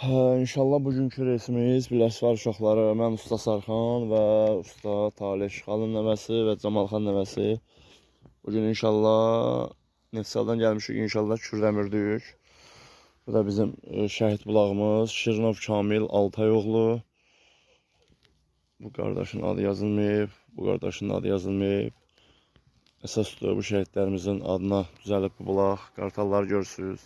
İnşallah bugünkü reisimiz Birləşmə uşaqları, mən Usta Sarxan və Usta Talih Şıxalın nəvəsi və Camalxan nəvəsi. Bugün inşallah Neftsaldan gəlmişik, inşallah Kürdəmirdəyik. Bu da bizim şəhid bulağımız Şirinov Kamil Altayoğlu. Bu qardaşın adı yazılmayıb, bu qardaşın adı yazılmayıb. Əsasdır bu şəhidlərimizin adına düzəlib bu bulaq, qartallar görsünüz.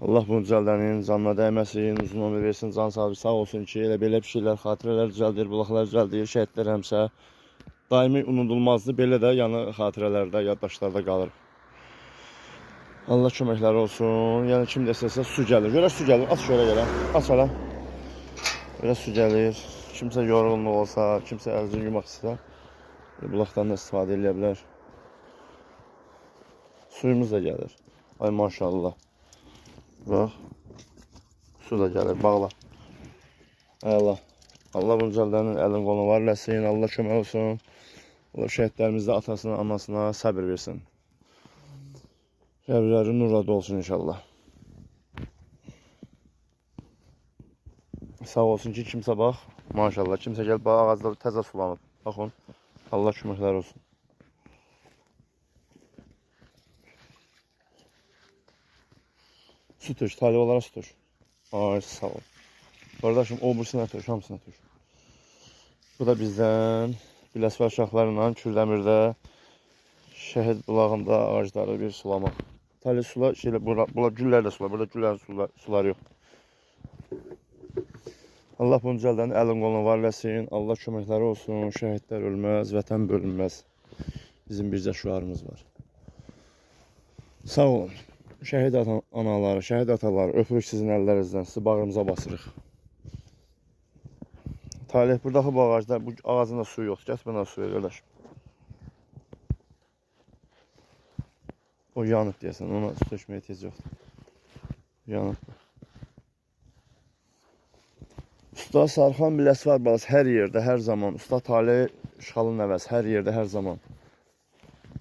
Allah bunu düzəldənin canına dəyməsin, uzun ömür versin, can sağlığı sağ olsun ki, elə belə bir şeylər, xatirələr düzəldir, bulaqlar düzəldir, şəhidlər həmsə daimi unudulmazdır, belə də yəni xatirələrdə, yaddaşlarda qalır. Allah köməkləri olsun, yəni kim desəsə su gəlir, görə su gəlir, aç görə görə, aç hala. Görə su gəlir, kimsə yorğunluq olsa, kimsə əlini yumaq istəyir, bulaqdan da istifadə edə bilər. Suyumuz da gəlir, ay maşallah. Bax, su da gəlir, bağla. Allah, Allah bunu düzəldənin əlin qolunu var eləsin, Allah kömək olsun. Allah şəhidlərimizdə atasına, anasına səbir versin. Qəbirləri nurla dolsun inşallah. Sağ olsun ki, kimsə bax, maşallah, kimsə gəl, bax, ağacları təzə sulanıb. Baxın, Allah köməkləri olsun. Su tök, talih olaraq su tök. Ay, sağ ol. Qardaşım, o bursuna tök, hamısına tök. Bu da bizdən Birləşmə uşaqlarla Kürdəmirdə şəhid bulağında ağacları bir sulamaq. Talih sular, bura güllər də sular, burada güllərin suları yox. Allah bunu düzəldən əlin qolunu var eləsin, Allah köməkləri olsun, şəhidlər ölməz, vətən bölünməz. Bizim bircə şüarımız var. Sağ olun. Şəhid anaları, şəhid ataları, öpürük sizin əllərinizdən, sizi bağrımıza basırıq. Talih, buradakı bu ağacda, bu ağacın da suyu yoxdur, gətir bana su ver, qardaş. O yanıb deyəsən, ona su tökməyə ehtiyac yoxdur. Yanıb. Usta Sarxan Birləşmə balası hər yerdə, hər zaman. Usta Talih Şıxalın nəvəsi, hər yerdə, hər zaman.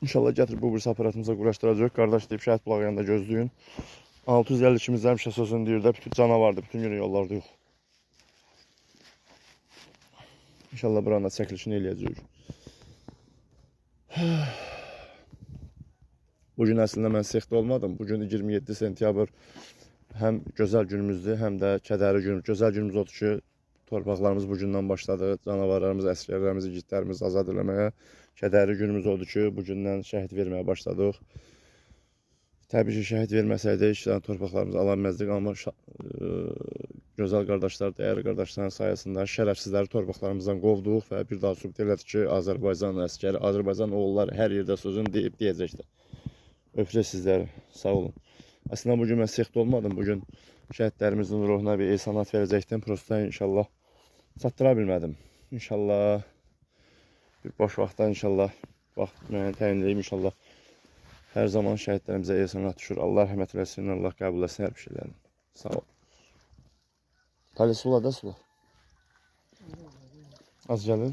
İnşallah gətirib bu birisi aparatımıza quraşdıracaq. Qardaş deyib, şəhid bulağı yanında gözləyin. 652-imizdə həmişə sözünü deyir də, bütün canavardır, bütün günü yollarda yox. İnşallah buranın çəkilişini eləyəcəyik. Bugün əslində mən sexdə olmadım. Bugün 27 sentyabr həm gözəl günümüzdür, həm də kədərli günümüz. Gözəl günümüz odur ki, torpaqlarımız bugündən başladı. Canavarlarımız, əsgərlərimiz, igidlərimiz azad eləməyə. Kədərli günümüz odur ki, bugündən şəhid verməyə başladıq. Təbii ki, şəhid verməsəydik, torpaqlarımızı ala bilməzdik. Amma gözəl qardaşlar, dəyərli qardaşların sayəsində şərəfsizləri torpaqlarımızdan qovduq və bir daha sübut elədik ki, Azərbaycan əskəri, Azərbaycan oğulları hər yerdə sözünü deyib deyəcəkdir. Öpürük sizləri, sağ olun. Əslində bugün mən sexdə olmadım. Bugün şəhidlərimizin ruhuna bir ehsanat verəcəkdim. Prosta inşallah çatdıra bilmədim. İnşallah bir boş vaxtda inşallah vaxt müəyyən təyinləyim inşallah. Hər zaman şəhidlərimizə ehsanat düşür. Allah rəhmət eləsin, Allah qəbul etsin hər bir şeylərini. Sağ ol. Talih sula da sula. Az gəlir.